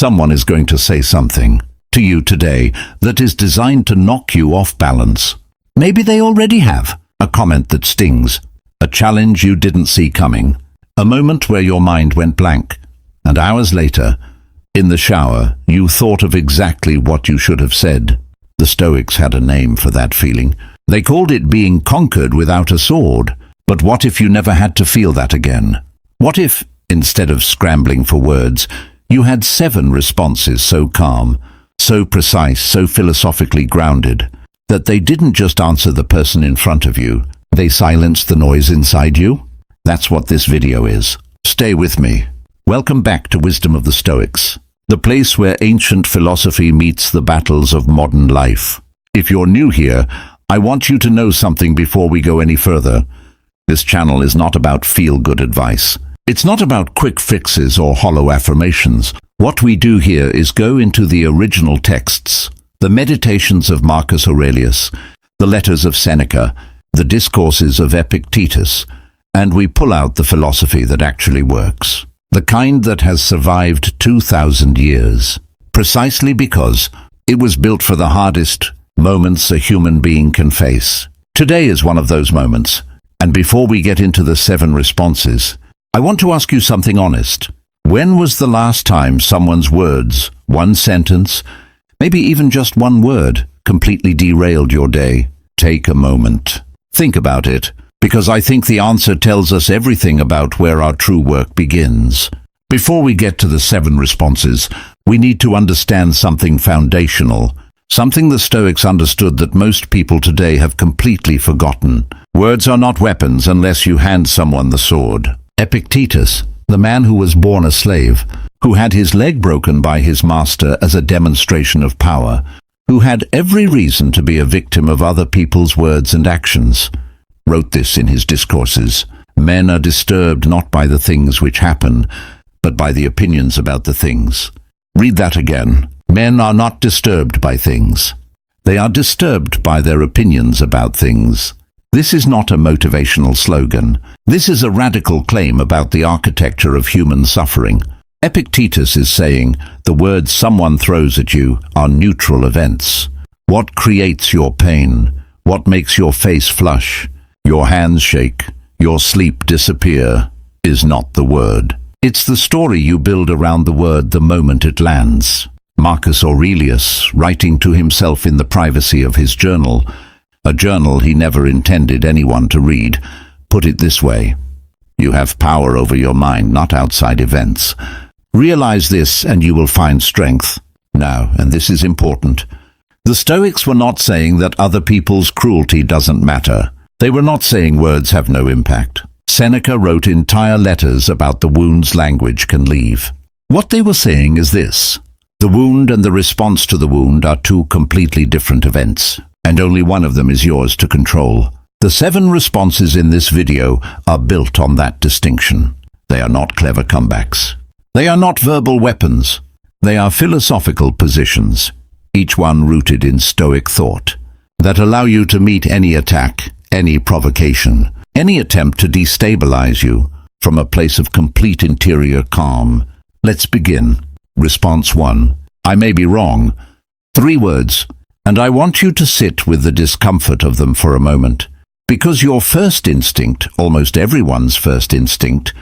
Someone is going to say something to you today that is designed to knock you off balance. Maybe they already have. A comment that stings, a challenge you didn't see coming, a moment where your mind went blank, and hours later, in the shower, you thought of exactly what you should have said. The Stoics had a name for that feeling. They called it being conquered without a sword. But what if you never had to feel that again? What if, instead of scrambling for words, you had 7 responses so calm, so precise, so philosophically grounded, that they didn't just answer the person in front of you, they silenced the noise inside you? That's what this video is. Stay with me. Welcome back to Wisdom of the Stoics, the place where ancient philosophy meets the battles of modern life. If you're new here, I want you to know something before we go any further. This channel is not about feel-good advice. It's not about quick fixes or hollow affirmations. What we do here is go into the original texts, the meditations of Marcus Aurelius, the letters of Seneca, the discourses of Epictetus, and we pull out the philosophy that actually works, the kind that has survived 2,000 years, precisely because it was built for the hardest moments a human being can face. Today is one of those moments, and before we get into the 7 responses, I want to ask you something honest. When was the last time someone's words, one sentence, maybe even just one word, completely derailed your day? Take a moment. Think about it, because I think the answer tells us everything about where our true work begins. Before we get to the 7 responses, we need to understand something foundational, something the Stoics understood that most people today have completely forgotten. Words are not weapons unless you hand someone the sword. Epictetus, the man who was born a slave, who had his leg broken by his master as a demonstration of power, who had every reason to be a victim of other people's words and actions, wrote this in his discourses. Men are disturbed not by the things which happen, but by the opinions about the things. Read that again. Men are not disturbed by things. They are disturbed by their opinions about things. This is not a motivational slogan. This is a radical claim about the architecture of human suffering. Epictetus is saying the words someone throws at you are neutral events. What creates your pain? What makes your face flush, your hands shake, your sleep disappear, is not the word. It's the story you build around the word the moment it lands. Marcus Aurelius, writing to himself in the privacy of his journal, a journal he never intended anyone to read, put it this way: you have power over your mind, not outside events. Realize this and you will find strength. Now, and this is important, the Stoics were not saying that other people's cruelty doesn't matter. They were not saying words have no impact. Seneca wrote entire letters about the wounds language can leave. What they were saying is this: the wound and the response to the wound are 2 completely different events, and only one of them is yours to control. The 7 responses in this video are built on that distinction. They are not clever comebacks. They are not verbal weapons. They are philosophical positions, each one rooted in Stoic thought, that allow you to meet any attack, any provocation, any attempt to destabilize you from a place of complete interior calm. Let's begin. Response 1. I may be wrong. 3 words, and I want you to sit with the discomfort of them for a moment, because your first instinct, almost everyone's first instinct,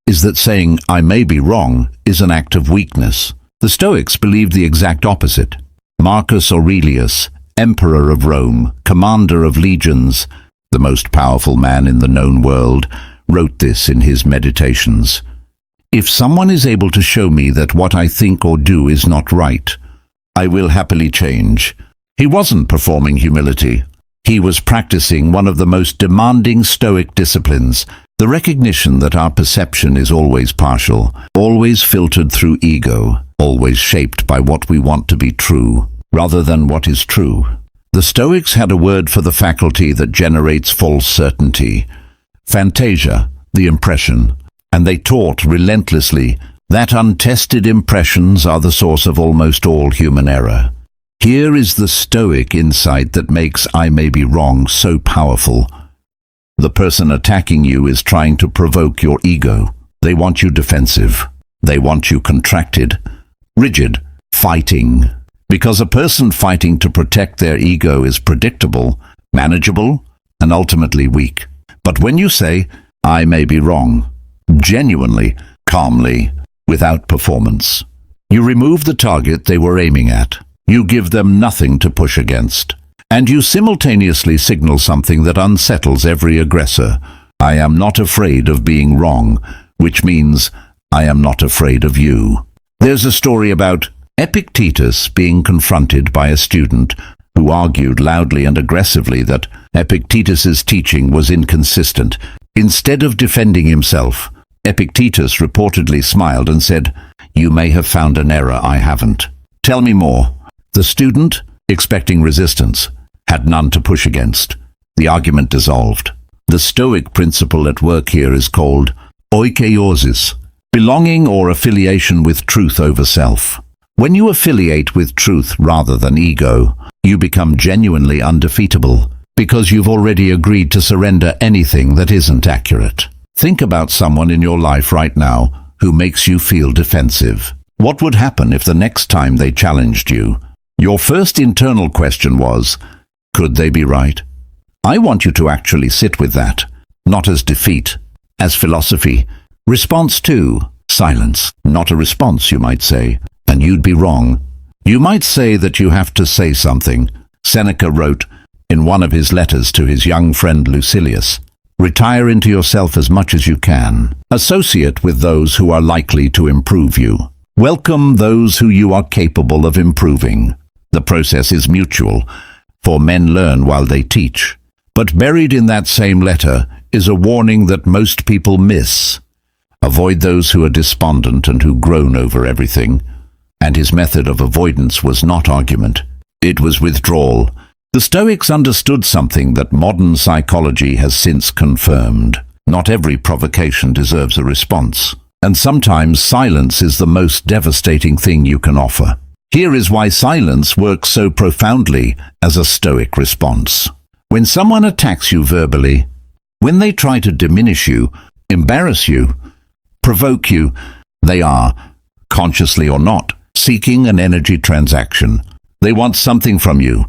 is that saying I may be wrong is an act of weakness. The Stoics believed the exact opposite. Marcus Aurelius, emperor of Rome, commander of legions, the most powerful man in the known world, wrote this in his meditations. If someone is able to show me that what I think or do is not right, I will happily change. He wasn't performing humility. He was practicing one of the most demanding Stoic disciplines, the recognition that our perception is always partial, always filtered through ego, always shaped by what we want to be true, rather than what is true. The Stoics had a word for the faculty that generates false certainty: fantasia, the impression. And they taught relentlessly that untested impressions are the source of almost all human error. Here is the Stoic insight that makes I may be wrong so powerful. The person attacking you is trying to provoke your ego. They want you defensive. They want you contracted. rigid, fighting. Because a person fighting to protect their ego is predictable, manageable, and ultimately weak. But when you say, I may be wrong, genuinely, calmly, without performance, you remove the target they were aiming at. You give them nothing to push against. And you simultaneously signal something that unsettles every aggressor. I am not afraid of being wrong, which means I am not afraid of you. There's a story about Epictetus being confronted by a student who argued loudly and aggressively that Epictetus's teaching was inconsistent. Instead of defending himself, Epictetus reportedly smiled and said, "You may have found an error I haven't. Tell me more." The student, expecting resistance, had none to push against. The argument dissolved. The Stoic principle at work here is called oikeiosis, belonging or affiliation with truth over self. When you affiliate with truth rather than ego, you become genuinely undefeatable, because you've already agreed to surrender anything that isn't accurate. Think about someone in your life right now who makes you feel defensive. What would happen if the next time they challenged you, your first internal question was, could they be right? I want you to actually sit with that, not as defeat, as philosophy. Response 2, silence. Not a response, you might say, and you'd be wrong. You might say that you have to say something. Seneca wrote in one of his letters to his young friend Lucilius, "Retire into yourself as much as you can. Associate with those who are likely to improve you. Welcome those who you are capable of improving." The process is mutual, for men learn while they teach. But buried in that same letter is a warning that most people miss. Avoid those who are despondent and who groan over everything. And his method of avoidance was not argument. It was withdrawal. The Stoics understood something that modern psychology has since confirmed. Not every provocation deserves a response. And sometimes silence is the most devastating thing you can offer. Here is why silence works so profoundly as a Stoic response. When someone attacks you verbally, when they try to diminish you, embarrass you, provoke you, they are, consciously or not, seeking an energy transaction. They want something from you.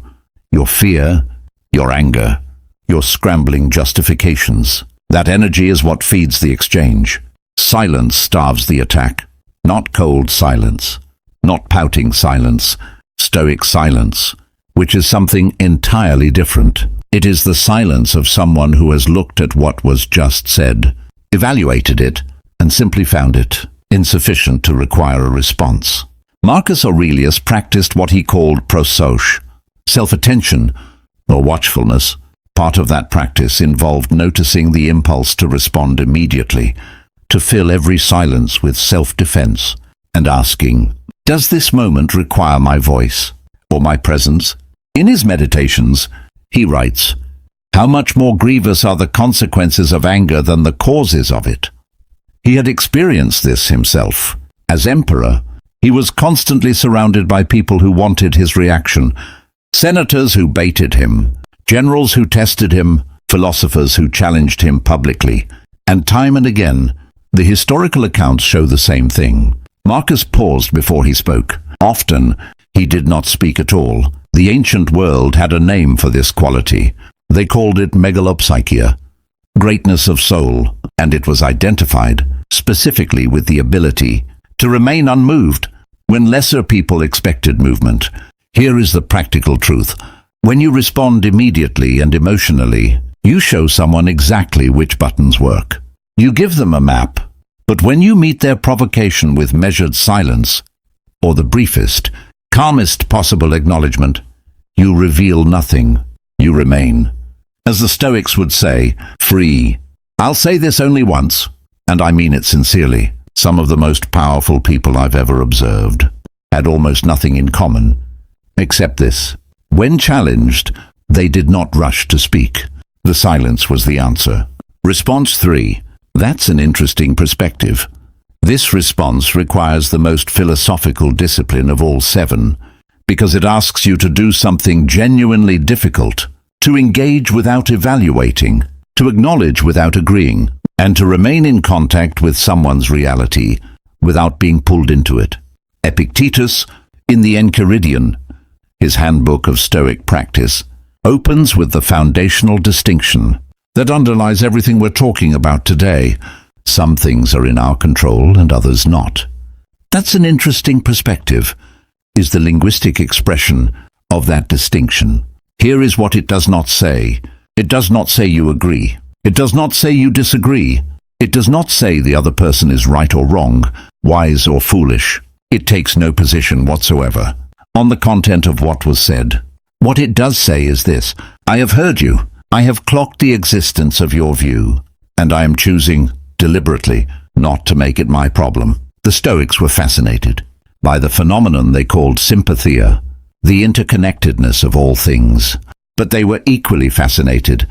Your fear, your anger, your scrambling justifications. That energy is what feeds the exchange. Silence starves the attack. Not cold silence. Not pouting silence. Stoic silence, which is something entirely different. It is the silence of someone who has looked at what was just said, evaluated it, and simply found it insufficient to require a response. Marcus Aurelius practiced what he called prosauche, self-attention, or watchfulness. Part of that practice involved noticing the impulse to respond immediately, to fill every silence with self-defense, and asking, does this moment require my voice or my presence? In his meditations, he writes, how much more grievous are the consequences of anger than the causes of it? He had experienced this himself. As emperor, he was constantly surrounded by people who wanted his reaction, senators who baited him, generals who tested him, philosophers who challenged him publicly, and time and again, the historical accounts show the same thing. Marcus paused before he spoke. Often, he did not speak at all. The ancient world had a name for this quality. They called it megalopsychia, greatness of soul, and it was identified specifically with the ability to remain unmoved when lesser people expected movement. Here is the practical truth. When you respond immediately and emotionally, you show someone exactly which buttons work. You give them a map, but when you meet their provocation with measured silence, or the briefest, calmest possible acknowledgement, you reveal nothing. You remain, as the Stoics would say, free. I'll say this only once, and I mean it sincerely. Some of the most powerful people I've ever observed had almost nothing in common, except this. When challenged, they did not rush to speak. The silence was the answer. Response 3. That's an interesting perspective. This response requires the most philosophical discipline of all 7, because it asks you to do something genuinely difficult, to engage without evaluating, to acknowledge without agreeing, and to remain in contact with someone's reality without being pulled into it. Epictetus, in the Enchiridion, his handbook of Stoic practice, opens with the foundational distinction that underlies everything we're talking about today. Some things are in our control and others not. That's an interesting perspective, is the linguistic expression of that distinction. Here is what it does not say. It does not say you agree. It does not say you disagree. It does not say the other person is right or wrong, wise or foolish. It takes no position whatsoever on the content of what was said. What it does say is this: I have heard you. I have clocked the existence of your view, and I am choosing, deliberately, not to make it my problem. The Stoics were fascinated by the phenomenon they called sympathia, the interconnectedness of all things. But they were equally fascinated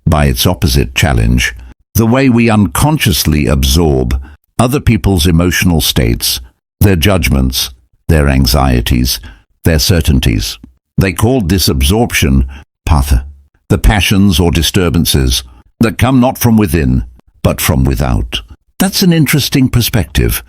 by its opposite challenge, the way we unconsciously absorb other people's emotional states, their judgments, their anxieties, their certainties. They called this absorption patha, the passions or disturbances that come not from within, but from without. That's an interesting perspective,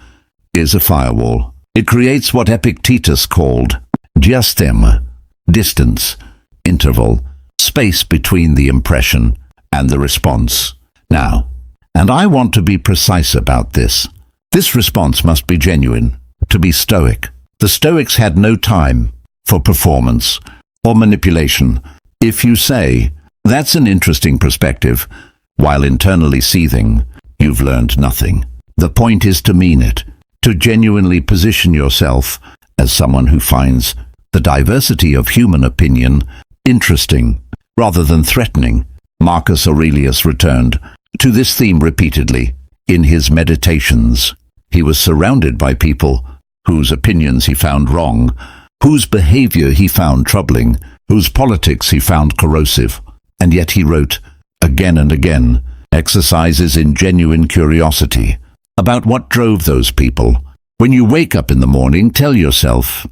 is a firewall. It creates what Epictetus called diastema, distance, interval, space between the impression and the response. Now, and I want to be precise about this. This response must be genuine, to be Stoic. The Stoics had no time for performance or manipulation. If you say, that's an interesting perspective, while internally seething, you've learned nothing. The point is to mean it, to genuinely position yourself as someone who finds the diversity of human opinion interesting, rather than threatening. Marcus Aurelius returned to this theme repeatedly in his meditations. He was surrounded by people whose opinions he found wrong, whose behavior he found troubling, whose politics he found corrosive, and yet he wrote, again and again, exercises in genuine curiosity about what drove those people. When you wake up in the morning, tell yourself,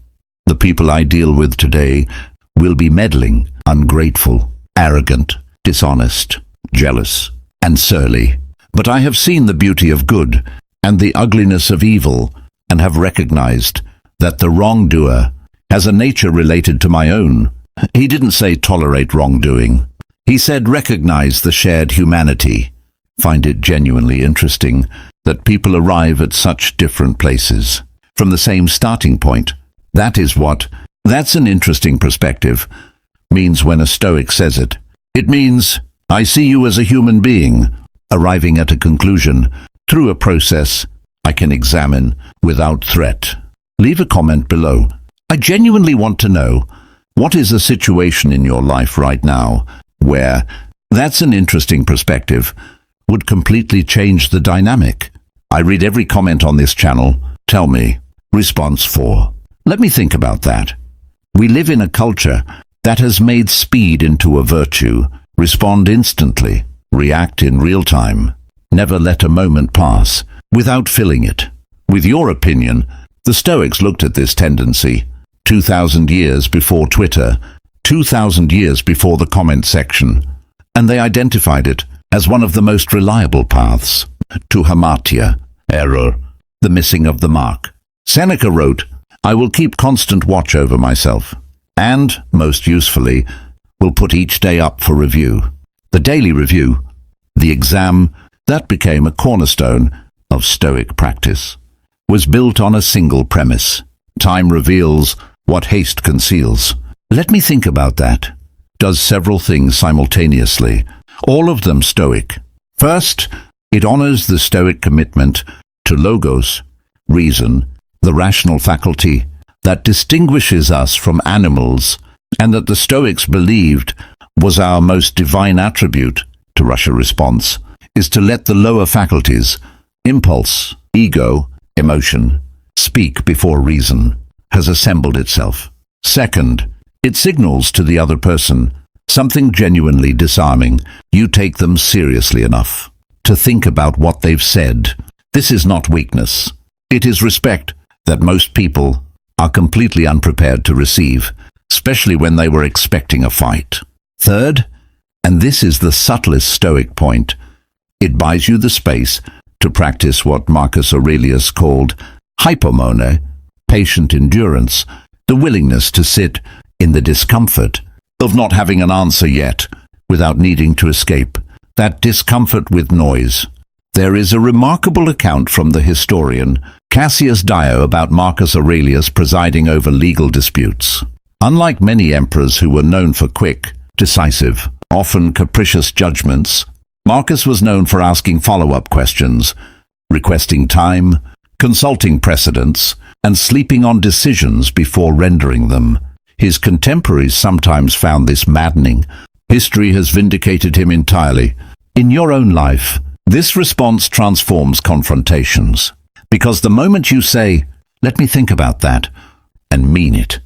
the people I deal with today will be meddling, ungrateful, arrogant, dishonest, jealous, and surly. But I have seen the beauty of good and the ugliness of evil, and have recognized that the wrongdoer has a nature related to my own. He didn't say tolerate wrongdoing. He said recognize the shared humanity. Find it genuinely interesting that people arrive at such different places from the same starting point. That's an interesting perspective means when a Stoic says it. It means, I see you as a human being, arriving at a conclusion through a process I can examine without threat. Leave a comment below. I genuinely want to know, what is a situation in your life right now where that's an interesting perspective would completely change the dynamic? I read every comment on this channel. Tell me. Response 4. Let me think about that. We live in a culture that has made speed into a virtue. Respond instantly. React in real time. Never let a moment pass without filling it with your opinion. The Stoics looked at this tendency 2,000 years before Twitter, 2,000 years before the comment section, and they identified it as one of the most reliable paths to hamartia, error, the missing of the mark. Seneca wrote, I will keep constant watch over myself, and, most usefully, will put each day up for review. The daily review, the exam, that became a cornerstone of Stoic practice, was built on a single premise. Time reveals what haste conceals. Let me think about that. Does several things simultaneously, all of them Stoic. First, it honors the Stoic commitment to logos, reason, the rational faculty that distinguishes us from animals, and that the Stoics believed was our most divine attribute. To rush a response is to let the lower faculties, impulse, ego, emotion, speak before reason has assembled itself. Second, it signals to the other person something genuinely disarming. You take them seriously enough to think about what they've said. This is not weakness. It is respect that most people are completely unprepared to receive, especially when they were expecting a fight. Third, and this is the subtlest Stoic point, it buys you the space to practice what Marcus Aurelius called hypomone, patient endurance, the willingness to sit in the discomfort of not having an answer yet without needing to escape that discomfort with noise. There is a remarkable account from the historian Cassius Dio about Marcus Aurelius presiding over legal disputes. Unlike many emperors who were known for quick, decisive, often capricious judgments, Marcus was known for asking follow-up questions, requesting time, consulting precedents, and sleeping on decisions before rendering them. His contemporaries sometimes found this maddening. History has vindicated him entirely. In your own life, this response transforms confrontations. Because the moment you say, "Let me think about that," and mean it,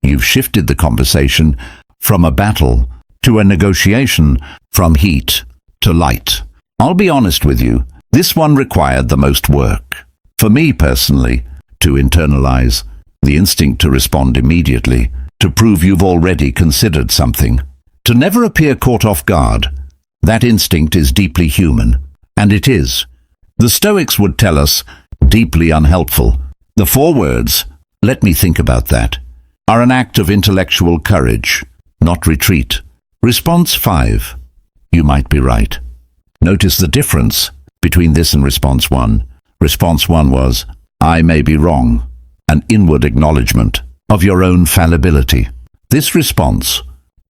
you've shifted the conversation from a battle to a negotiation, from heat to light. I'll be honest with you, this one required the most work. For me personally, to internalize the instinct to respond immediately, to prove you've already considered something, to never appear caught off guard. That instinct is deeply human, and it is, the Stoics would tell us, deeply unhelpful. The 4 words, "Let me think about that," are an act of intellectual courage, not retreat. Response 5. You might be right. Notice the difference between this and response 1. Response 1 was, "I may be wrong," an inward acknowledgement of your own fallibility. This response,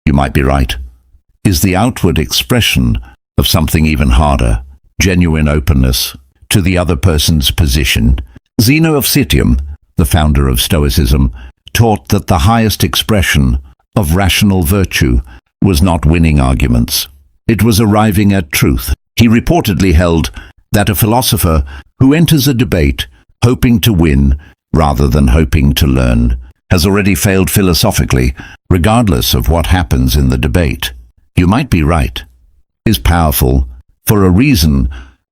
"You might be right," is the outward expression of something even harder, genuine openness to the other person's position. Zeno of Citium, the founder of Stoicism, taught that the highest expression of rational virtue was not winning arguments. It was arriving at truth. He reportedly held that a philosopher who enters a debate hoping to win rather than hoping to learn has already failed philosophically, regardless of what happens in the debate. "You might be right" is powerful for a reason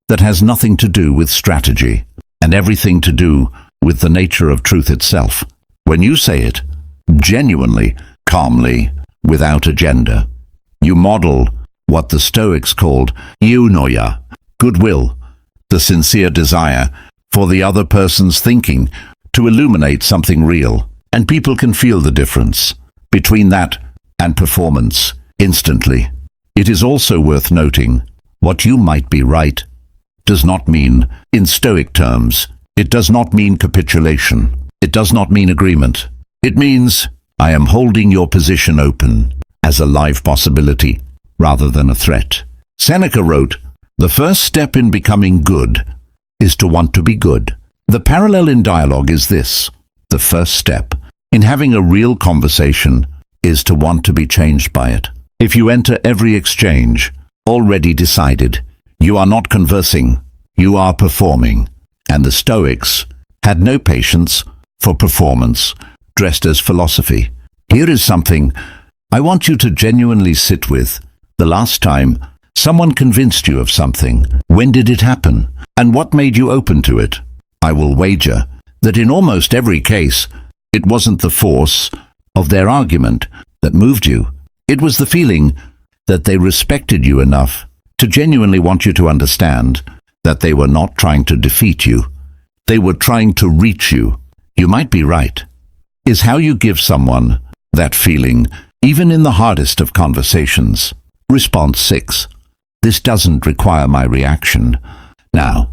that has nothing to do with strategy and everything to do with the nature of truth itself. When you say it, genuinely, calmly, without agenda, you model what the Stoics called eunoia, goodwill, the sincere desire for the other person's thinking to illuminate something real. And people can feel the difference between that and performance instantly. It is also worth noting, what you might be right does not mean, in Stoic terms, it does not mean capitulation. It does not mean agreement. It means, I am holding your position open as a live possibility rather than a threat. Seneca wrote, "The first step in becoming good is to want to be good." The parallel in dialogue is this. The first step in having a real conversation is to want to be changed by it. If you enter every exchange already decided, you are not conversing, you are performing. And the Stoics had no patience for performance dressed as philosophy. Here is something I want you to genuinely sit with. The last time someone convinced you of something, when did it happen? And what made you open to it? I will wager that in almost every case, it wasn't the force of their argument that moved you. It was the feeling that they respected you enough to genuinely want you to understand that they were not trying to defeat you. They were trying to reach you. You might be right, is how you give someone that feeling, even in the hardest of conversations. Response 6. This doesn't require my reaction. Now,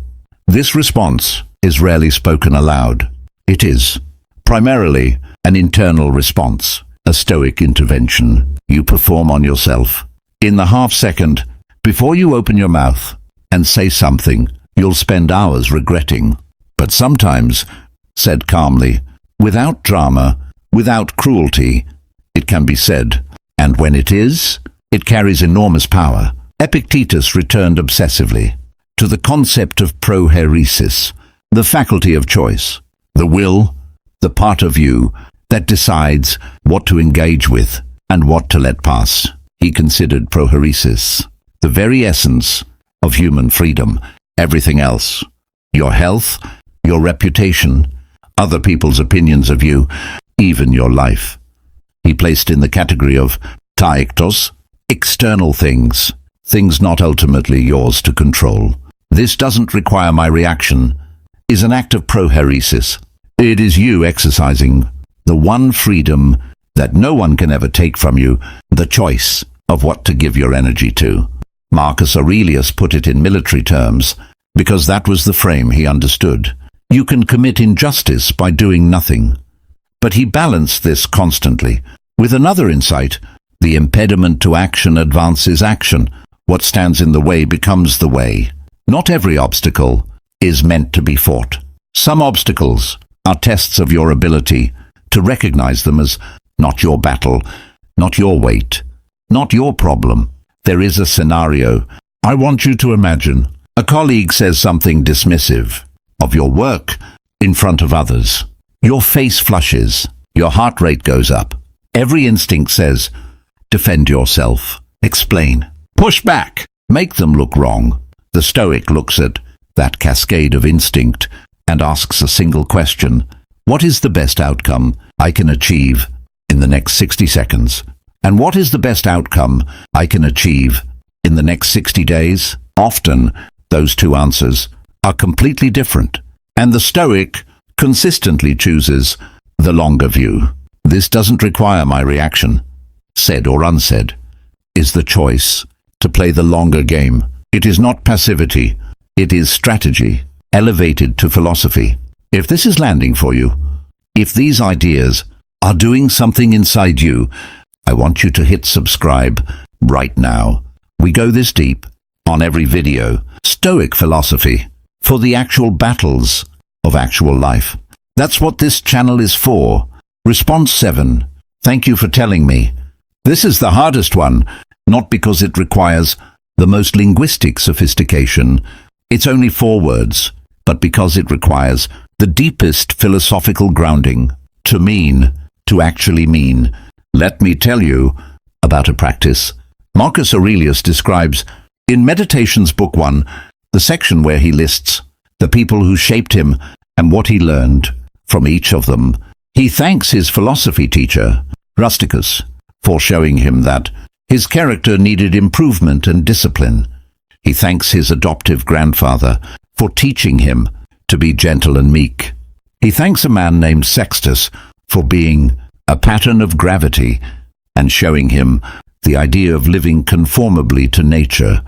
this response is rarely spoken aloud. It is primarily an internal response, a Stoic intervention you perform on yourself. In the half second before you open your mouth and say something you'll spend hours regretting, but sometimes, said calmly, without drama, without cruelty, it can be said, and when it is, it carries enormous power. Epictetus returned obsessively to the concept of prohairesis, the faculty of choice, the will, the part of you that decides what to engage with and what to let pass. He considered prohairesis the very essence of human freedom. Everything else, your health, your reputation, other people's opinions of you, even your life, he placed in the category of taiktos, external things, things not ultimately yours to control. This doesn't require my reaction is an act of prohairesis. It is you exercising the one freedom that no one can ever take from you, the choice of what to give your energy to. Marcus Aurelius put it in military terms, because that was the frame he understood. You can commit injustice by doing nothing. But he balanced this constantly with another insight: the impediment to action advances action. What stands in the way becomes the way. Not every obstacle is meant to be fought. Some obstacles are tests of your ability to recognize them as not your battle, not your weight, not your problem. There is a scenario I want you to imagine. A colleague says something dismissive of your work in front of others. Your face flushes, your heart rate goes up. Every instinct says, defend yourself, explain, push back, make them look wrong. The Stoic looks at that cascade of instinct and asks a single question: what is the best outcome I can achieve in the next 60 seconds? And what is the best outcome I can achieve in the next 60 days? Often, those two answers are completely different, and the Stoic consistently chooses the longer view. This doesn't require my reaction, said or unsaid, is the choice to play the longer game. It is not passivity, it is strategy, elevated to philosophy. If this is landing for you, if these ideas are doing something inside you, I want you to hit subscribe right now. We go this deep on every video. Stoic philosophy for the actual battles of actual life. That's what this channel is for. Response 7. Thank you for telling me. This is the hardest one, not because it requires the most linguistic sophistication. It's only 4 words, but because it requires the deepest philosophical grounding. To mean, to actually mean. Let me tell you about a practice Marcus Aurelius describes in Meditations Book 1, the section where he lists the people who shaped him and what he learned from each of them. He thanks his philosophy teacher, Rusticus, for showing him that his character needed improvement and discipline. He thanks his adoptive grandfather for teaching him to be gentle and meek. He thanks a man named Sextus for being a pattern of gravity and showing him the idea of living conformably to nature.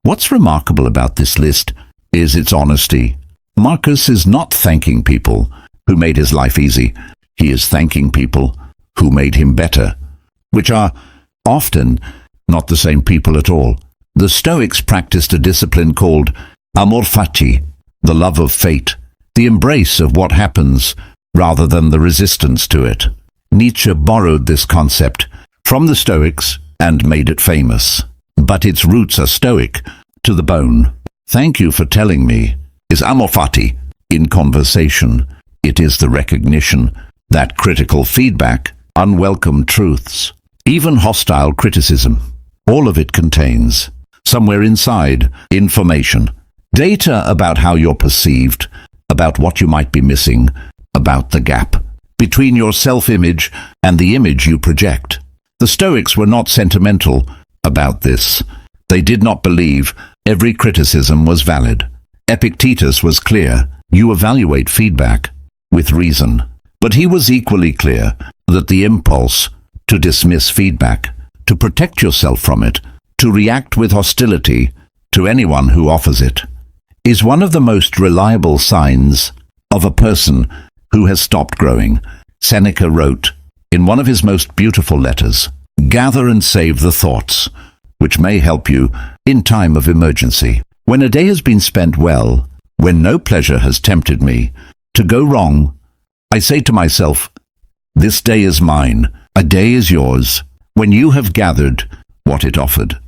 What's remarkable about this list is its honesty. Marcus is not thanking people who made his life easy. He is thanking people who made him better, which are often not the same people at all. The Stoics practiced a discipline called amor fati, the love of fate, the embrace of what happens rather than the resistance to it. Nietzsche borrowed this concept from the Stoics and made it famous, but its roots are Stoic to the bone. Thank you for telling me is amor fati in conversation. It is the recognition that critical feedback, unwelcome truths, even hostile criticism, all of it contains, somewhere inside, information, data about how you're perceived, about what you might be missing, about the gap between your self-image and the image you project. The Stoics were not sentimental about this. They did not believe every criticism was valid. Epictetus was clear: you evaluate feedback with reason. But he was equally clear that the impulse to dismiss feedback, to protect yourself from it, to react with hostility to anyone who offers it, is one of the most reliable signs of a person who has stopped growing. Seneca wrote in one of his most beautiful letters, "Gather and save the thoughts which may help you in time of emergency." When a day has been spent well, when no pleasure has tempted me to go wrong, I say to myself, this day is mine, a day is yours, when you have gathered what it offered,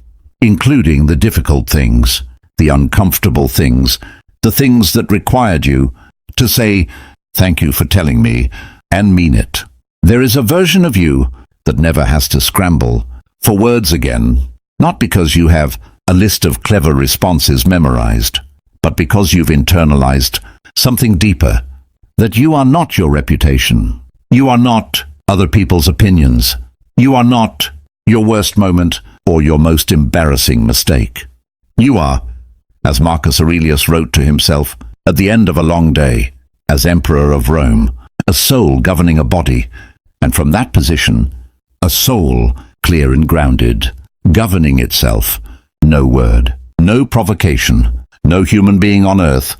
including the difficult things, the uncomfortable things, the things that required you to say, thank you for telling me, and mean it. There is a version of you that never has to scramble for words again, not because you have a list of clever responses memorized, but because you've internalized something deeper, that you are not your reputation. You are not other people's opinions. You are not your worst moment or your most embarrassing mistake. You are, as Marcus Aurelius wrote to himself at the end of a long day, as emperor of Rome, a soul governing a body, and from that position, a soul clear and grounded, governing itself. No word, no provocation, no human being on earth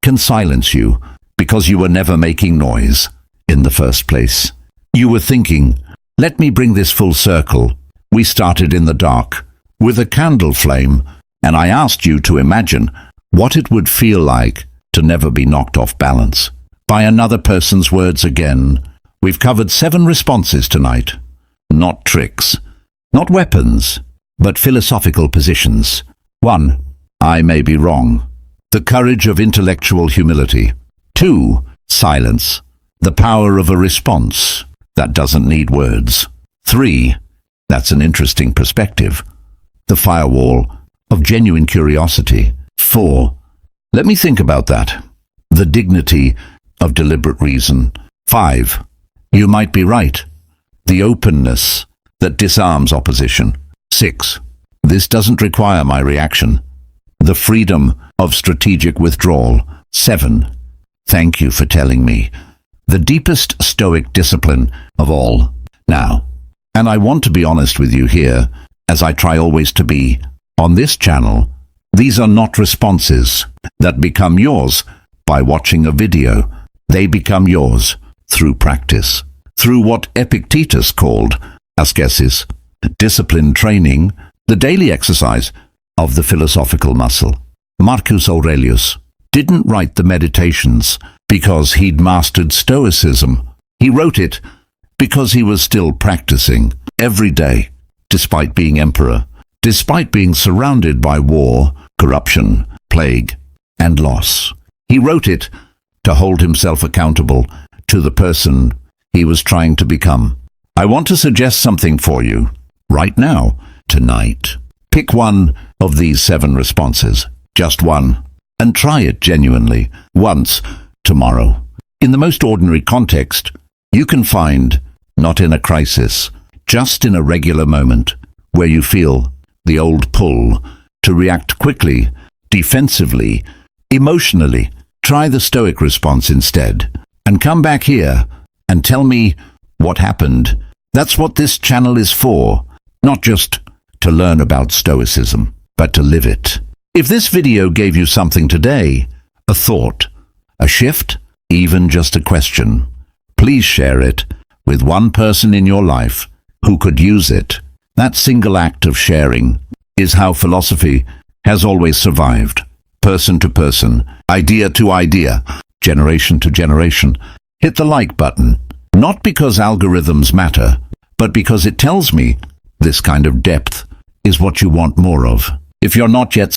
can silence you because you were never making noise in the first place. You were thinking, let me bring this full circle. We started in the dark with a candle flame, and I asked you to imagine what it would feel like to never be knocked off balance by another person's words again. We've covered 7 responses tonight. Not tricks, not weapons, but philosophical positions. 1. I may be wrong. The courage of intellectual humility. 2. Silence. The power of a response that doesn't need words. 3. That's an interesting perspective. The firewall of genuine curiosity. 4. Let me think about that. The dignity of deliberate reason. 5. You might be right. The openness that disarms opposition. 6. This doesn't require my reaction. The freedom of strategic withdrawal. 7. Thank you for telling me. The deepest Stoic discipline of all. Now, and I want to be honest with you here, as I try always to be, on this channel, these are not responses that become yours by watching a video. They become yours through practice, through what Epictetus called ascesis, discipline training, the daily exercise of the philosophical muscle. Marcus Aurelius didn't write the Meditations because he'd mastered Stoicism. He wrote it because he was still practicing every day, despite being emperor, despite being surrounded by war, corruption, plague, and loss. He wrote it to hold himself accountable to the person he was trying to become. I want to suggest something for you right now, tonight. Pick one of these 7 responses, just one, and try it genuinely once tomorrow. In the most ordinary context, you can find, not in a crisis, just in a regular moment where you feel the old pull to react quickly, defensively, emotionally. Try the Stoic response instead, and come back here and tell me what happened. That's what this channel is for, not just to learn about Stoicism, but to live it. If this video gave you something today, a thought, a shift, even just a question, please share it with one person in your life who could use it. That single act of sharing is how philosophy has always survived. Person to person, idea to idea, generation to generation. Hit the like button, not because algorithms matter, but because it tells me this kind of depth is what you want more of. If you're not yet